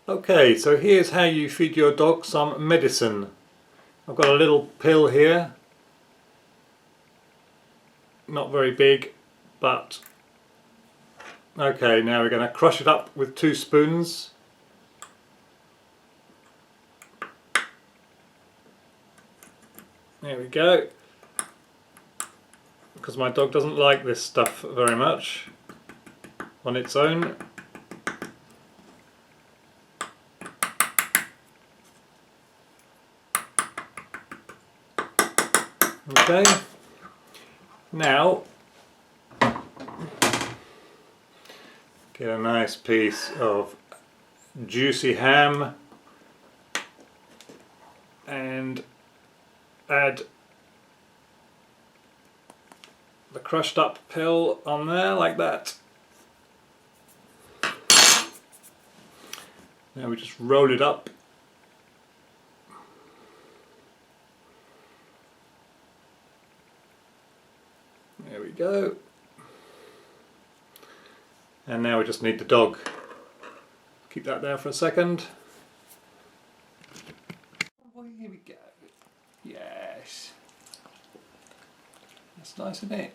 Okay, so here's how you feed your dog some medicine. I've got a little pill here, not very big, but okay, now we're going to crush it up with 2 spoons. There we go, because my dog doesn't like this stuff very much on its own. Okay, now get a nice piece of juicy ham and add the crushed up pill on there like that. Now we just roll it up. There we go. And now we just need the dog. Keep that there for a second. Oh, here we go. Yes. That's nice, isn't it?